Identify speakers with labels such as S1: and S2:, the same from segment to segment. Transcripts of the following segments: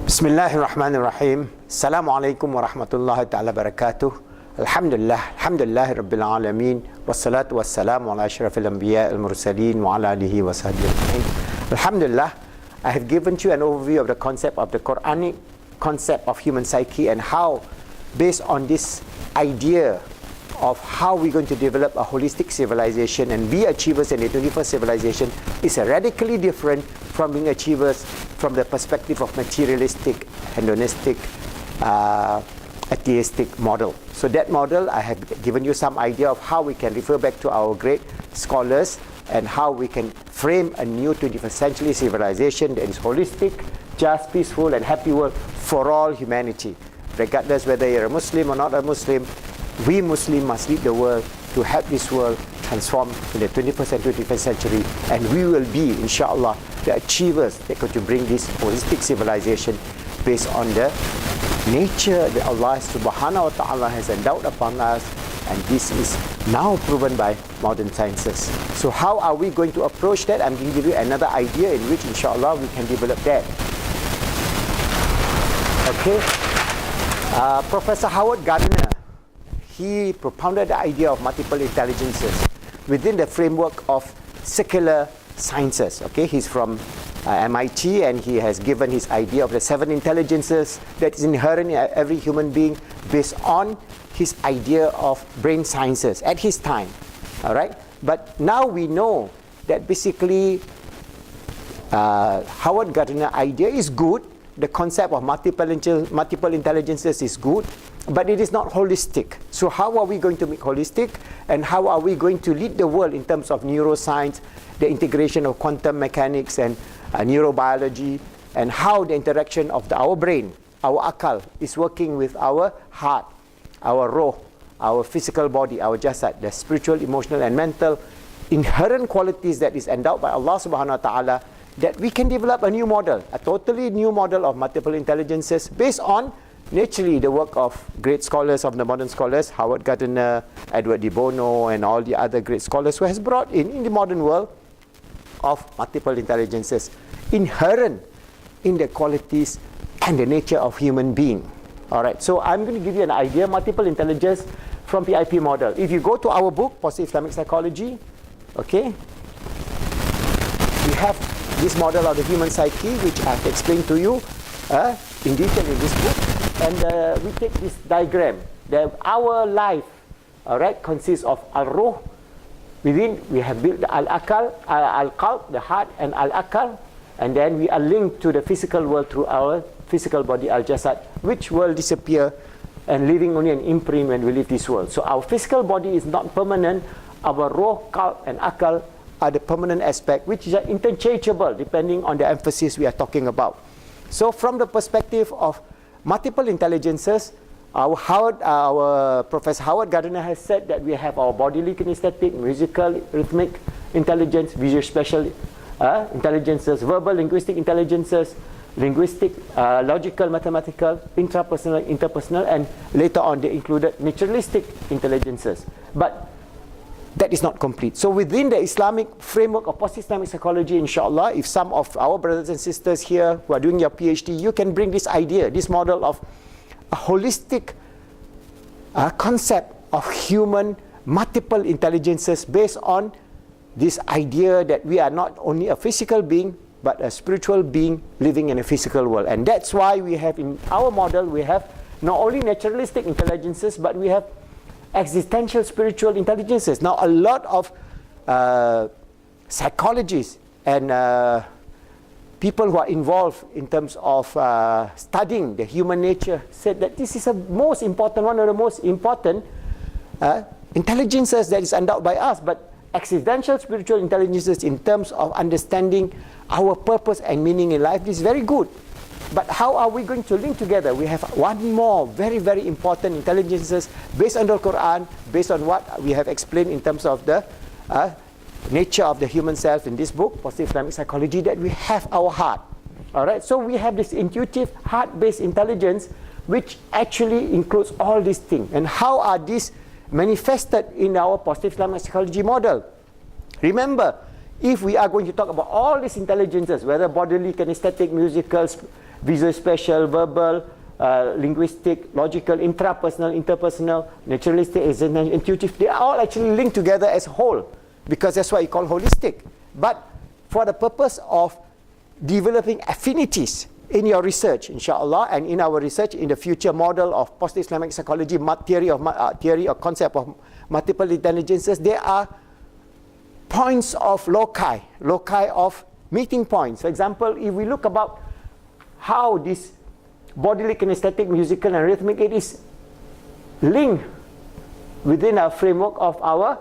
S1: Bismillahir Rahmanir Rahim. Assalamu alaikum wa rahmatullahi ta'ala barakatuh. Alhamdulillah Rabbil Alameen. Wassalatu wassalamu ala ashrafil anbiya al-mursaleen wa ala alihi wa sahbihi ajma'in. Alhamdulillah, I have given you an overview of the concept of the Quranic concept of human psyche and how, based on this idea of how we're going to develop a holistic civilization and be achievers in the 21st civilization is radically different from being achievers from the perspective of materialistic, hedonistic, atheistic model. So that model, I have given you some idea of how we can refer back to our great scholars and how we can frame a new 21st century civilization that is holistic, just, peaceful and happy world for all humanity. Regardless whether you're a Muslim or not a Muslim, we Muslims must lead the world to help this world transform in the 21st and 21st century, and we will be, inshallah, the achievers that are going to bring this holistic civilization based on the nature that Allah subhanahu wa ta'ala has endowed upon us, and this is now proven by modern sciences. So how are we going to approach that? I'm going to give you another idea in which, inshallah, we can develop that. Okay? Professor Howard Gardner, he propounded the idea of multiple intelligences within the framework of secular sciences. Okay, he's from MIT, and he has given his idea of the 7 intelligences that is inherent in every human being based on his idea of brain sciences at his time. All right, but now we know that basically Howard Gardner idea is good. The concept of multiple intelligences is good, but it is not holistic. So how are we going to make holistic, and how are we going to lead the world in terms of neuroscience, the integration of quantum mechanics and neurobiology, and how the interaction of our brain, our akal, is working with our heart, our roh, our physical body, our jasad, the spiritual, emotional and mental inherent qualities that is endowed by Allah subhanahu wa ta'ala, that we can develop a new model, a totally new model of multiple intelligences based on naturally the work of great scholars, of the modern scholars, Howard Gardner, Edward de Bono, and all the other great scholars who has brought in the modern world of multiple intelligences inherent in the qualities and the nature of human being. All right, so I'm going to give you an idea, multiple intelligence from PIP model. If you go to our book, Positive Islamic Psychology, okay, we have this model of the human psyche, which I have explained to you in detail in this book. And we take this diagram that our life, all right, consists of al-ruh. Within, we have built the al-akal, al-qalb, the heart, and al-akal. And then we are linked to the physical world through our physical body, al-jasad, which will disappear and leaving only an imprint when we leave this world. So our physical body is not permanent. Our ruh, qalb, and akal are the permanent aspect, which is interchangeable depending on the emphasis we are talking about. So from the perspective of multiple intelligences, our Professor Howard Gardner has said that we have our bodily kinesthetic, musical, rhythmic intelligence, visual spatial intelligences, verbal linguistic intelligences, linguistic, logical, mathematical, intrapersonal, interpersonal, and later on they included naturalistic intelligences. But that is not complete. So within the Islamic framework of positive Islamic psychology, inshallah, if some of our brothers and sisters here who are doing your PhD, you can bring this idea, this model of a holistic concept of human multiple intelligences based on this idea that we are not only a physical being, but a spiritual being living in a physical world. And that's why we have in our model, we have not only naturalistic intelligences, but we have existential spiritual intelligences. Now a lot of psychologists and people who are involved in terms of studying the human nature said that this is a most important, one of the most important intelligences that is endowed by us. But existential spiritual intelligences in terms of understanding our purpose and meaning in life is very good. But how are we going to link together? We have one more very, very important intelligences based on the Quran, based on what we have explained in terms of the nature of the human self in this book, Positive Islamic Psychology, that we have our heart. All right, so we have this intuitive heart-based intelligence which actually includes all these things. And how are these manifested in our Positive Islamic Psychology model? Remember, if we are going to talk about all these intelligences, whether bodily, kinesthetic, musical, visual, spatial, verbal, linguistic, logical, intrapersonal, interpersonal, naturalistic, intuitive. They are all actually linked together as a whole, because that's why you call holistic. But for the purpose of developing affinities in your research, inshallah, and in our research in the future model of positive Islamic psychology, theory or concept of multiple intelligences, there are points of loci of meeting points. For example, if we look about how this bodily, kinesthetic, musical and rhythmic, it is linked within a framework of our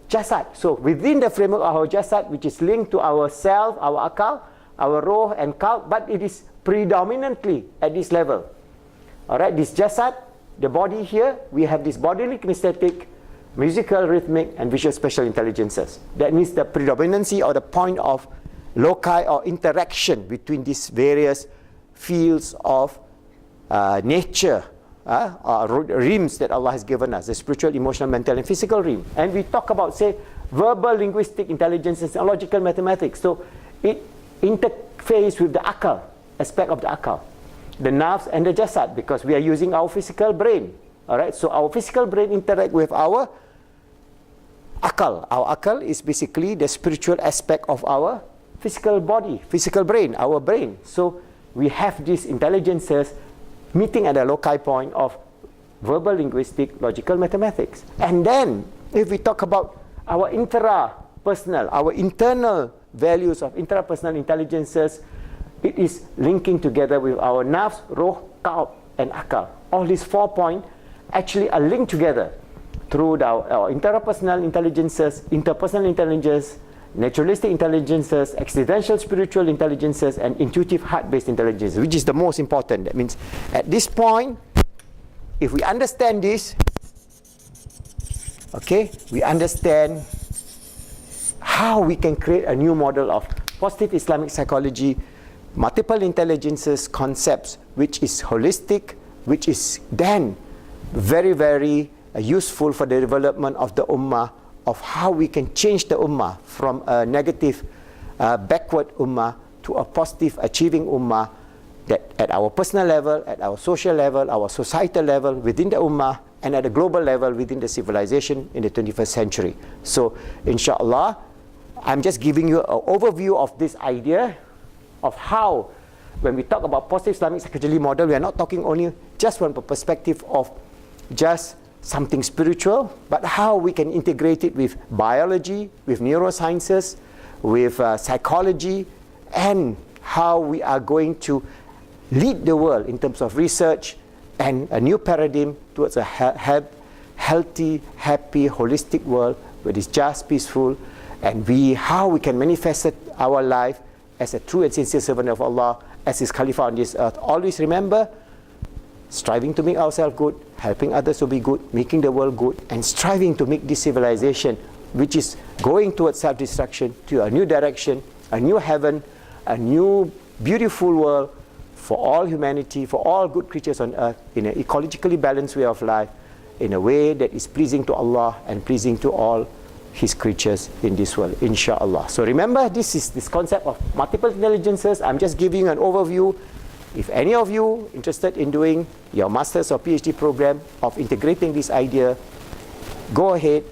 S1: jasad. So within the framework of our jasad, which is linked to our self, our akal, our roh and qalb, but it is predominantly at this level. Alright, this jasad, the body here, we have this bodily, kinesthetic, musical, rhythmic and visual spatial intelligences. That means the predominancy or the point of loci or interaction between these various fields of nature, realms that Allah has given us, the spiritual, emotional, mental and physical realm. And we talk about, say, verbal, linguistic intelligences and logical mathematics. So it interface with the akal, aspect of the akal, the nerves and the jasad, because we are using our physical brain. Alright, so our physical brain interact with our akal. Our akal is basically the spiritual aspect of our physical body, physical brain, our brain. So we have these intelligences meeting at a loci point of verbal, linguistic, logical mathematics. And then if we talk about our intrapersonal, our internal values of intrapersonal intelligences, it is linking together with our nafs, roh, qalb and akal. All these 4 points actually are linked together through our interpersonal intelligences, interpersonal intelligence, naturalistic intelligences, existential spiritual intelligences and intuitive heart-based intelligence, which is the most important. That means at this point, if we understand this, okay, we understand how we can create a new model of positive Islamic psychology, multiple intelligences concepts, which is holistic, which is then very, very useful for the development of the ummah, of how we can change the ummah from a negative, backward ummah to a positive, achieving ummah, that at our personal level, at our social level, our societal level, within the ummah, and at a global level within the civilization in the 21st century. So, inshallah, I'm just giving you an overview of this idea of how, when we talk about positive Islamic psychology model, we are not talking only just from the perspective of just something spiritual, but how we can integrate it with biology, with neurosciences, with psychology, and how we are going to lead the world in terms of research and a new paradigm towards a healthy, happy, holistic world where it's just, peaceful, and how we can manifest our life as a true and sincere servant of Allah, as His Khalifa on this earth. Always remember, striving to make ourselves good, helping others to be good, making the world good, and striving to make this civilization, which is going towards self-destruction, to a new direction, a new heaven, a new beautiful world for all humanity, for all good creatures on earth, in an ecologically balanced way of life, in a way that is pleasing to Allah and pleasing to all His creatures in this world, inshallah. So remember, this is this concept of multiple intelligences. I'm just giving an overview. If any of you interested in doing your master's or PhD program of integrating this idea, go ahead,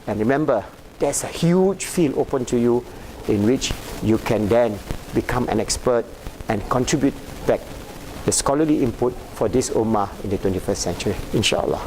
S1: and remember, there's a huge field open to you in which you can then become an expert and contribute back the scholarly input for this ummah in the 21st century, inshallah.